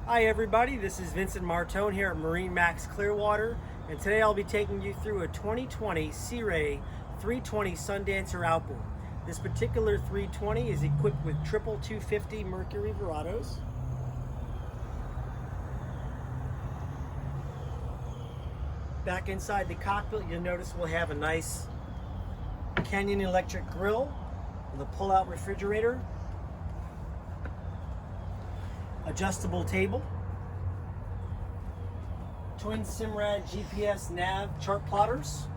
Hi everybody, this is Vincent Martone here at MarineMax Clearwater, and today I'll be taking you through a 2020 Sea Ray 320 Sundancer outboard. This particular 320 is equipped with triple 250 Mercury Verados. Back inside the cockpit, you'll notice we'll have a nice Canyon electric grill with a pull-out refrigerator, adjustable table, twin Simrad GPS nav chart plotters,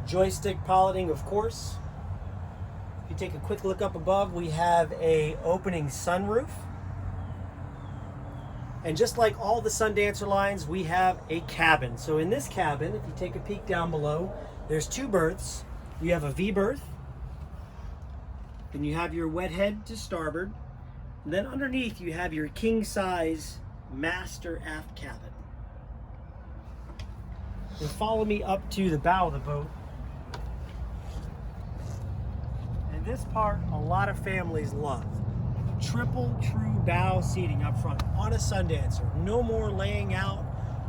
joystick piloting of course. If you take a quick look up above, we have a opening sunroof. And just like all the Sundancer lines, we have a cabin. So in this cabin, if you take a peek down below, there's two berths. You have a V berth, then you have your wet head to starboard. And then underneath you have your king size master aft cabin. And follow me up to the bow of the boat. And this part a lot of families love. Triple true bow seating up front on a Sundancer. No more laying out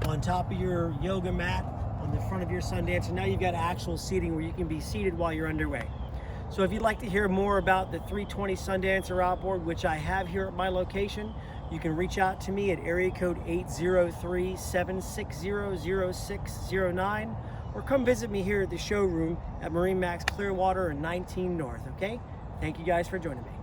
on top of your yoga mat on the front of your Sundancer. Now you've got actual seating where you can be seated while you're underway. So if you'd like to hear more about the 320 Sundancer outboard, which I have here at my location, you can reach out to me at area code 803-760-0609, or come visit me here at the showroom at MarineMax Clearwater and 19 North, okay? Thank you guys for joining me.